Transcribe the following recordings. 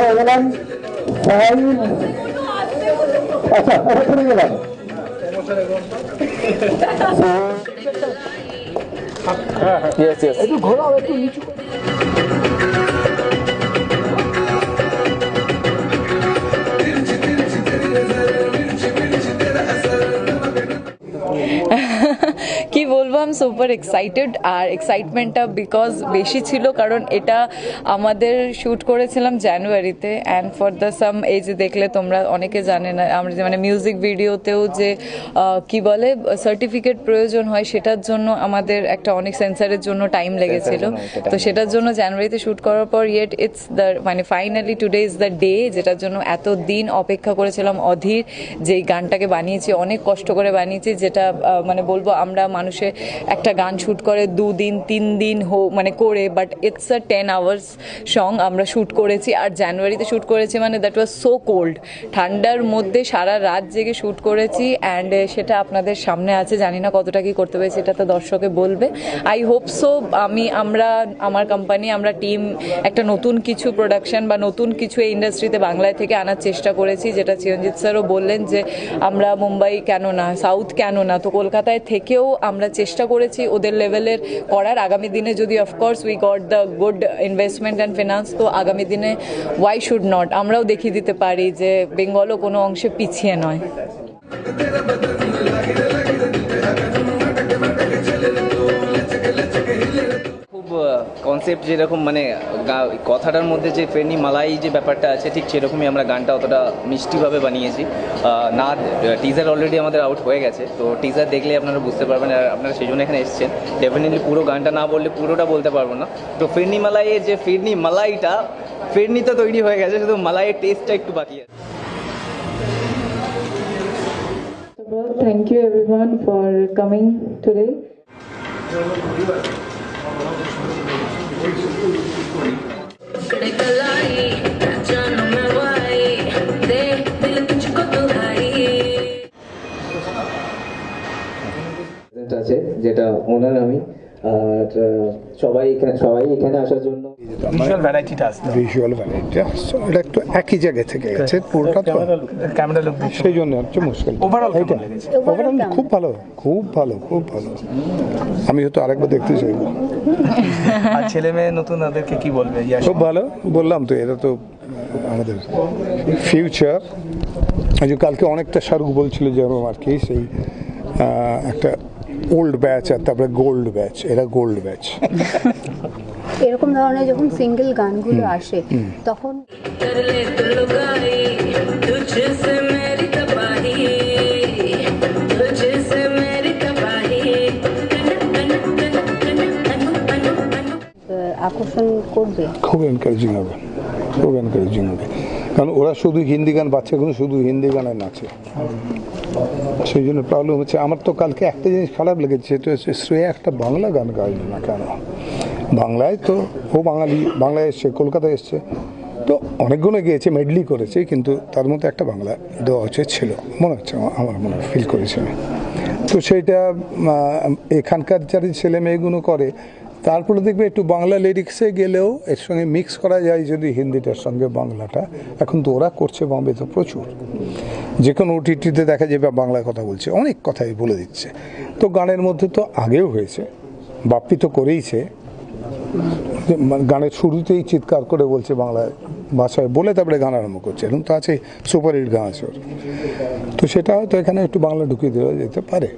হয়ে গেলাম আচ্ছা চলে গেলাম একটু ঘোরাও একটু নিচু কি বলবো আই এম সুপার এক্সাইটেড আর এক্সাইটমেন্টটা বিকজ বেশি ছিল কারণ এটা আমাদের শ্যুট করেছিলাম জানুয়ারিতে অ্যান্ড ফর দ্য সাম এই যে দেখলে তোমরা অনেকে জানে না আমরা যে মানে মিউজিক ভিডিওতেও যে কি বলে সার্টিফিকেট প্রয়োজন হয় সেটার জন্য আমাদের একটা অনেক সেন্সারের জন্য টাইম লেগেছিল তো সেটার জন্য জানুয়ারিতে শ্যুট করার পর ইয়েট ইটস দ্য মানে finally today is the day যেটার জন্য এত দিন অপেক্ষা করেছিলাম অধীর যেই গানটাকে বানিয়েছি অনেক কষ্ট করে বানিয়েছি যেটা মানে বলবো আমরা মানুষে একটা গান শ্যুট করে 2 দিন 3 দিন মানে করে but it's a 10 hours song আমরা শ্যুট করেছি আর জানুয়ারিতে শ্যুট করেছি মানে দ্যাট ওয়াজ সো কোল্ড ঠান্ডার মধ্যে সারা রাত জেগে শ্যুট করেছি অ্যান্ড সেটা আপনাদের সামনে আছে জানি না কতটা কি করতে পেরেছি এটা তো দর্শকে বলবে আই হোপ সো আমরা আমার কোম্পানি আমরা টিম একটা নতুন কিছু প্রোডাকশন বা নতুন কিছু এই ইন্ডাস্ট্রিতে বাংলায় থেকে আনার চেষ্টা করেছি যেটা চিরঞ্জিত স্যারও বললেন যে আমরা মুম্বাই কেন না সাউথ কেন না তো কলকাতায় থেকেও আমরা চেষ্টা করেছি ওদের লেভেলের করার আগামী দিনে যদি of course we got the good investment and finance তো আগামী দিনে ওয়াই শুড নট আমরাও দেখিয়ে দিতে পারি যে বেঙ্গলও কোনো অংশে পিছিয়ে নয় খুব কনসেপ্ট যেরকম মানে কথাটার মধ্যে যে ফেরনি মালাই যে ব্যাপারটা আছে ঠিক সেরকমই আমরা গানটা অতটা মিষ্টিভাবে বানিয়েছি না টিজার অলরেডি আমাদের আউট হয়ে গেছে তো টিজার দেখলে আপনারা বুঝতে পারবেন আর আপনারা সেই জন্য এখানে এসেছেন ডেফিনেটলি পুরো গানটা না বললে পুরোটা বলতে পারবো না তো ফেরনি মালাইয়ের যে ফেরনি মালাইটা ফেরনি তো তৈরি হয়ে গেছে শুধু মালাইয়ের টেস্টটা একটু বাকি আছে Well, thank you everyone for coming today. আছে যেটা ওনার আমি আর সবাই এখানে আসার জন্য ভিজুয়াল ভ্যারাইটিটা আসছে ভিজুয়াল ভ্যারাইটি আসছে এটা একটু একই জায়গা থেকে গেছে পুরোটা তো ক্যামেরা লুক সেই জন্য হচ্ছে মুশকিল ওভারঅল ওভারঅল খুব ভালো খুব ভালো খুব ভালো আমি হয়তো আরেকবার দেখতে চাইবো আর ছেলে মেয়ে নতুন ওদেরকে কি বলবে খুব ভালো বললাম তো এটা তো আমাদের ফিউচার যে কালকে অনেকটা শাহরুখ বলছিল যেরকম আর কি সেই একটা ওল্ড ব্যাচ আর তারপরে গোল্ড ব্যাচ এরা গোল্ড ব্যাচ এরকম ধরনের যখন সিঙ্গেল গানগুলো আসে তখন আকর্ষণ করবে খুব এনকারেজিং হবে খুব এনকারেজিং হবে কারণ ওরা শুধু হিন্দি গান বাচ্চাগুলো শুধু হিন্দি গানে নাচে সেই জন্য প্রবলেম হচ্ছে আমার তো কালকে একটা জিনিস খারাপ লেগেছে সেটা হচ্ছে শ্রেয়া একটা বাংলা গান গাইল না কেন বাংলায় তো ও বাংলায় এসছে কলকাতায় এসছে তো অনেকগুলো গিয়েছে মেডলি করেছে কিন্তু তার মধ্যে একটা বাংলা দেওয়া উচিত ছিল মনে হচ্ছে আমার মনে ফিল করেছে তো সেইটা এখানকার যারা ছেলে মেয়েগুলো করে তারপরে দেখবে একটু বাংলা লিরিক্সে গেলেও এর সঙ্গে মিক্স করা যায় যদি হিন্দিটার সঙ্গে বাংলাটা এখন তো ওরা করছে বম্বে তো প্রচুর যে কোনো ওটিটিতে দেখা যাবে বাংলা কথা বলছে অনেক কথাই বলে দিচ্ছে তো গানের মধ্যে তো আগেও হয়েছে বাপ্পি তো করেইছে গানের শুরুতেই চিৎকার করে বলছে বাংলা ভাষায় বলে তারপরে গান আরম্ভ করছে এরকম তো আছে সুপারহিট গান আছে ওর তো সেটা হয়তো এখানে একটু বাংলা ঢুকিয়ে দেওয়া যেতে পারে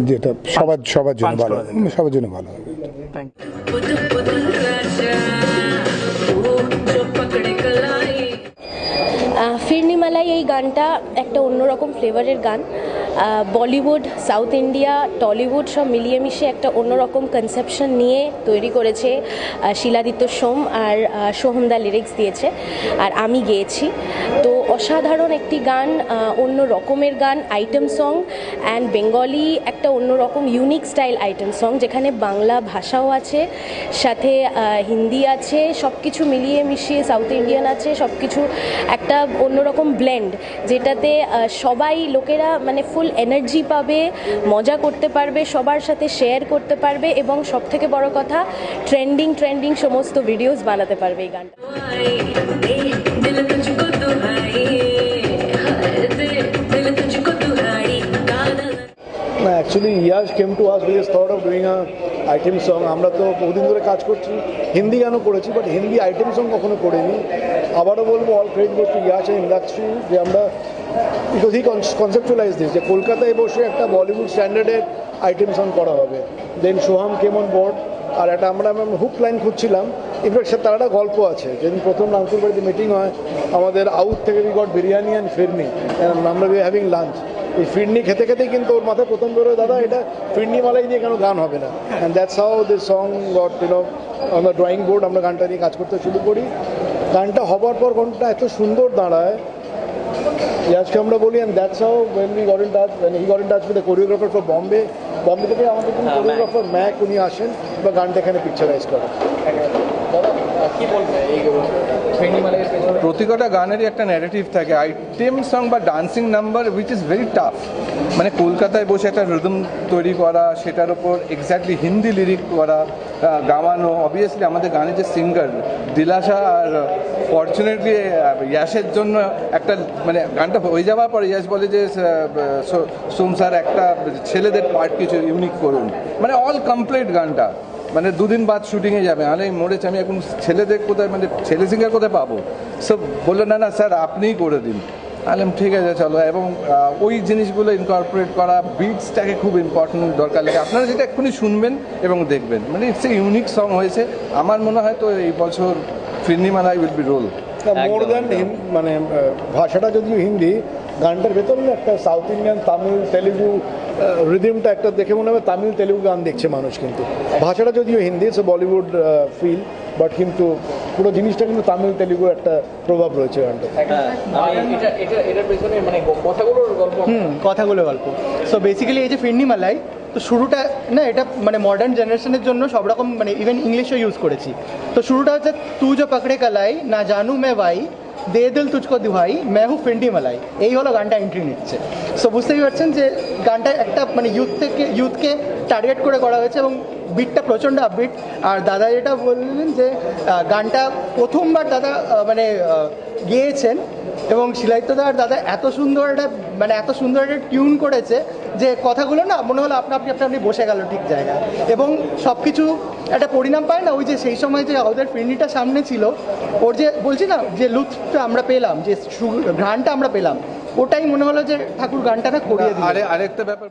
যেটা সবার জন্য ভালো সবার জন্য ভালো হবে ফিরনি মালাই এই গানটা একটা অন্যরকম ফ্লেভারের গান বলিউড সাউথ ইন্ডিয়া টলিউড সব মিলিয়ে মিশে একটা অন্যরকম কনসেপশন নিয়ে তৈরি করেছে শিলাদিত্য সোম আর সোহমদা লিরিক্স দিয়েছে আর আমি গেয়েছি তো অসাধারণ একটি গান অন্য রকমের গান আইটেম সং অ্যান্ড বেঙ্গলি একটা অন্যরকম ইউনিক স্টাইল আইটেম সং যেখানে বাংলা ভাষাও আছে সাথে হিন্দি আছে সব কিছু মিলিয়ে মিশিয়ে সাউথ ইন্ডিয়ান আছে সব কিছু একটা অন্যরকম ব্লেন্ড যেটাতে সবাই লোকেরা মানে ফুল ফুল এনার্জি পাবে, মজা করতে পারবে, সবার সাথে শেয়ার করতে পারবে এবং সবথেকে বড় কথা ট্রেন্ডিং সমস্ত ভিডিওস বানাতে পারবে এই গানটা। না actually Yash came to us with thought of doing a item song. আমরা তো বহুদিন ধরে কাজ করছি, হিন্দি গানও করেছি, বাট হিন্দি আইটেম সং কখনো করিনি। আবারও বলবো all credit goes to Yash and industry যে আমরা বিকজ হি কনসেপ্টুয়ালাইজ দিস যে কলকাতায় বসে একটা বলিউড স্ট্যান্ডার্ডের আইটেম সং করা হবে। দেন সোহাম কেম অন বোর্ড, আর একটা আমরা হুক লাইন খুঁজছিলাম। ইনফ্যাক্ট তার একটা গল্প আছে, যেদিন প্রথম নাগপুর বাড়িতে মিটিং হয় আমাদের আউট থেকে উই গট বিরিয়ানি অ্যান্ড ফিরনি, আমরা উই হ্যাভিং লাঞ্চ। এই ফিরনি খেতে খেতেই কিন্তু ওর মাথায় প্রথম বেরোয় দাদা এটা ফিরনি মালাই দিয়ে কেন গান হবে না। And that's how this song got on the drawing board. আমরা গানটা নিয়ে কাজ করতে শুরু করি। গানটা হবার পর গানটা এত সুন্দর দাঁড়ায়, ইয়াজকে আমরা বলি, and that's how when we got in touch, when he got in touch with the choreographer from Bombay থেকে আমাদের কোরিওগ্রাফার ম্যাক উনি আসেন বা গানটা এখানে পিকচারাইজ করেন। প্রতিটা গানেরই একটা ন্যারেটিভ থাকে, আইটেম সং বা dancing number which is very tough. মানে কলকাতায় বসে একটা রিদম তৈরি করা, সেটার উপর এক্স্যাক্টলি হিন্দি লিরিক করা, গাওয়ানো। অবভিয়াসলি আমাদের গানের যে সিঙ্গার দিলাশা, আর ফর্চুনেটলি ইয়াশের জন্য একটা মানে গানটা হয়ে যাওয়ার পরে ইয়াশ বলে যে সোম স্যার একটা ছেলেদের পার্ট কিছু ইউনিক করুন, মানে অল কমপ্লিট গানটা। মানে দুদিন বাদ শুটিংয়ে যাবে, আরে মরেছে আমি এখন ছেলেদের কোথায়, মানে ছেলে সিঙ্গার কোথায় পাবো। সব বললো না স্যার আপনিই করে দিন। আলাম ঠিক আছে চলো। এবং ওই জিনিসগুলো ইনকর্পোরেট করা, বিটসটাকে খুব ইম্পর্টেন্ট দরকার লাগে। আপনারা যেটা এক্ষুনি শুনবেন এবং দেখবেন, মানে ইটস এ ইউনিক সং হয়েছে। আমার মনে হয় তো এই বছর ফিরনিমালাই will be role. More than মানে ভাষাটা যদিও হিন্দি, গানটার ভেতরে একটা সাউথ ইন্ডিয়ান, তামিল, তেলেগু রিদিমটা একটা দেখে মনে হবে তামিল তেলেগু গান দেখছে মানুষ, কিন্তু ভাষাটা যদিও Hindi, it's Bollywood feel, but কিন্তু পুরো জিনিসটা কিন্তু তামিল তেলেগু একটা প্রভাব রয়েছে গানটা। কথাগুলো গল্প। সো বেসিক্যালি এই যে ফিরনি মালাই, তো শুরুটা না এটা মানে মডার্ন জেনারেশনের জন্য সব রকম মানে ইভেন ইংলিশও ইউজ করেছি। তো শুরুটা হচ্ছে তু যো পাকড়ে কালাই না জানু মে ভাই দে দিল তুজকো দুহাই মে হু ফিন্ডি মালাই, এই হলো গানটা এন্ট্রি নিচ্ছে। সো বুঝতেই পারছেন যে গানটা একটা মানে ইউথকে টার্গেট করে করা হয়েছে এবং বিটটা প্রচণ্ড আপবিট। আর দাদা যেটা বললেন যে গানটা প্রথমবার দাদা মানে গেয়েছেন এবং শিলাইত্যদা আর দাদা এত সুন্দর একটা টিউন করেছে যে কথাগুলো না মনে হলো আপনি বসে গেল ঠিক জায়গায়, এবং সব কিছু একটা পরিণাম পায় না। ওই যে সেই সময় যে ওদের ফিরনিটা সামনে ছিল, ওর যে বলছি না যে লুৎফটা আমরা পেলাম, যে ঘ্রাণটা আমরা পেলাম, ওটাই মনে হলো যে ঠাকুর গানটা না করিয়ে দিল। আরেকটা ব্যাপার